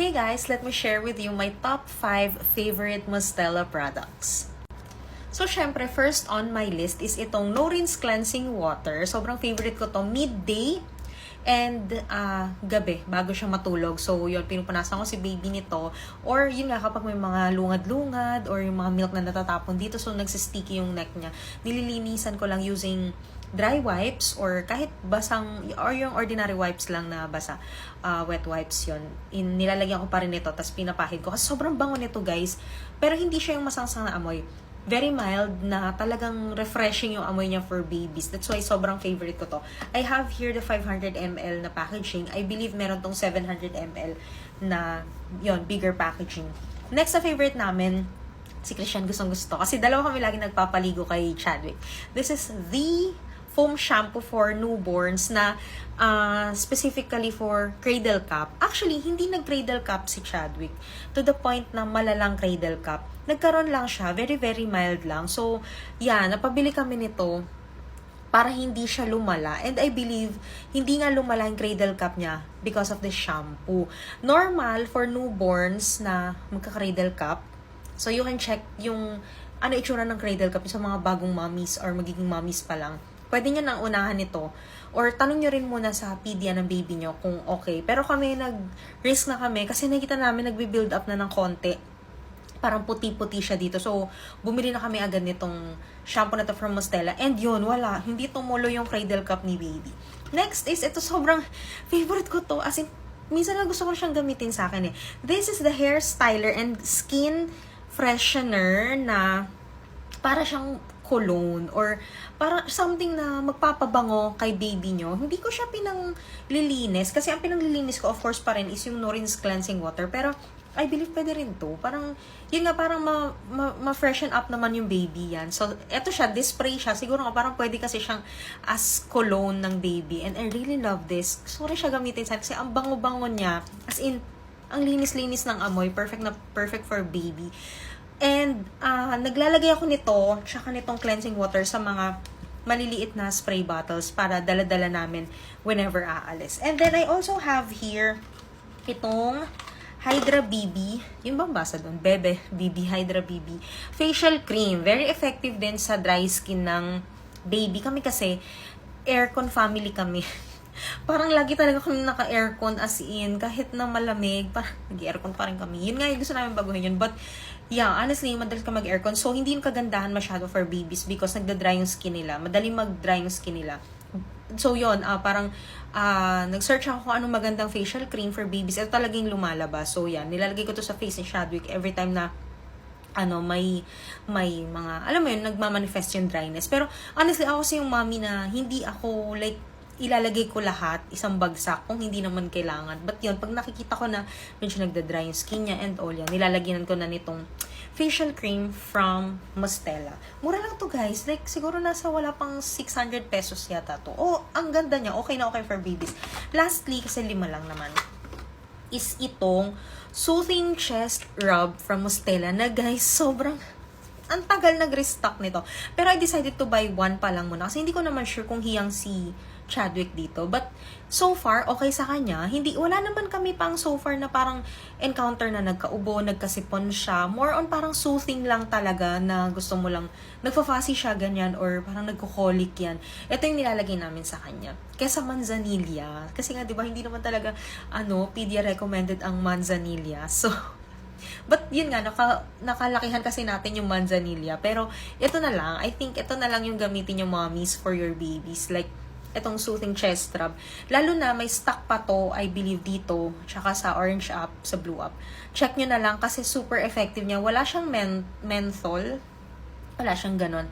Hey guys, let me share with you my top 5 favorite Mustela products. So, syempre, first on my list is itong No Rinse Cleansing Water. Sobrang favorite ko to midday and gabi, bago siya matulog. So, yun, pinupunasan ko si baby nito. Or, yun nga, kapag may mga lungad-lungad or yung mga milk na natatapon dito, so nagsisticky yung neck niya, nililinisan ko lang using dry wipes or kahit basang, or yung ordinary wipes lang na basa, wet wipes yun. Nilalagyan ko pa rin ito, tapos pinapahid ko. Kasi sobrang bango nito, guys. Pero hindi siya yung masangsang na amoy. Very mild na talagang refreshing yung amoy niya for babies. That's why sobrang favorite ko to. I have here the 500 ml na packaging. I believe meron tong 700 ml na yon bigger packaging. Next na favorite namin, si Christian gustong gusto. Kasi dalawa kami lagi nagpapaligo kay Chadwick. This is the foam shampoo for newborns na specifically for cradle cap. Actually, hindi nag-cradle cap si Chadwick to the point na malalang cradle cap. Nagkaroon lang siya, very very mild lang. So, yeah, napabili kami nito para hindi siya lumala. And I believe, hindi nga lumala yung cradle cap niya because of the shampoo. Normal for newborns na magka-cradle cap. So, you can check yung ano itsura ng cradle cap sa mga bagong mommies or magiging mommies pa lang. Pwede nyo nang unahan ito. Or tanong nyo rin muna sa pedia ng baby nyo kung okay. Pero kami, nag-risk na kami kasi nakita namin nagbe-build up na ng konti. Parang puti-puti siya dito. So, bumili na kami agad nitong shampoo na to from Mustela. And yun, wala. Hindi tumulo yung cradle cap ni baby. Next is, ito sobrang favorite ko to. As in, minsan na gusto ko siyang gamitin sa akin eh. This is the hair styler and skin freshener na para siyang cologne or para something na magpapabango kay baby nyo. Hindi ko siya pinanglilinis kasi ang pinanglilinis ko of course pa rin is yung No Rinse Cleansing Water. Pero I believe pwede rin to. Parang, yun nga, parang ma-freshen up naman yung baby yan. So, eto siya, this spray siya. Siguro nga, parang pwede kasi siyang as cologne ng baby. And I really love this. Gusto ko rin siya gamitin sa kasi ang bango-bango niya. As in, ang linis-linis ng amoy. Perfect na perfect for baby. And, naglalagay ako nito, tsaka nitong cleansing water sa mga maliliit na spray bottles para dala-dala namin whenever aalis. And then, I also have here itong Hydra BB. Yung bang basa doon? Bebe BB, Hydra BB. Facial cream. Very effective din sa dry skin ng baby. Kami kasi, aircon family kami. Parang lagi talaga kami naka-aircon as in, kahit na malamig, parang nag-aircon pa rin kami. Yun nga yung gusto namin baguhin yun. But, yeah, honestly, madalas ka mag-aircon. So, hindi yung kagandahan masyado for babies because nagda-dry yung skin nila. Madaling mag-dry yung skin nila. So, yun, parang, nag-search ako kung anong magandang facial cream for babies. Ito talagang lumalabas. So, yan, nilalagay ko to sa face ni Chadwick every time na may mga, alam mo yun, nagmamanifest yung dryness. Pero, honestly, ako kasi yung mommy na hindi ako, like, ilalagay ko lahat, isang bagsak, kung hindi naman kailangan. But yun, pag nakikita ko na medyo nagda-dry yung skin niya and all yan, nilalagyan ko na nitong facial cream from Mustela. Mura lang to guys. Like, siguro nasa wala pang 600 pesos yata to. Oh, ang ganda niya. Okay na okay for babies. Lastly, kasi 5 lang naman, is itong Soothing Chest Rub from Mustela na guys, sobrang ang tagal nag-restock nito. Pero I decided to buy one pa lang muna kasi hindi ko naman sure kung hiyang si Chadwick dito. But, so far, okay sa kanya. Wala naman kami pang so far na parang encounter na nagkaubo, nagkasipon siya. More on parang soothing lang talaga na gusto mo lang, nagfa-fussy siya ganyan or parang nagkukolik yan. Ito yung nilalagay namin sa kanya. Kesa manzanilla. Kasi nga, di ba, hindi naman talaga, pedia recommended ang manzanilla. So, but yun nga, nakalakihan kasi natin yung manzanilla. Pero, ito na lang. I think ito na lang yung gamitin yung mommies for your babies. Like, itong Soothing Chest Rub. Lalo na may stock pa to, I believe dito, tsaka sa Orange app, sa Blue app. Check nyo na lang kasi super effective niya. Wala siyang menthol. Wala siyang ganon.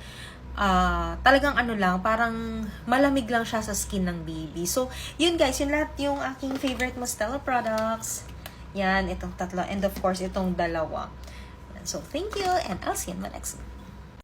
Talagang lang, parang malamig lang siya sa skin ng baby. So, yun guys, yun lahat yung aking favorite Mustela products. Yan, itong tatlo. And of course, itong dalawa. So, thank you and I'll see you in my next one.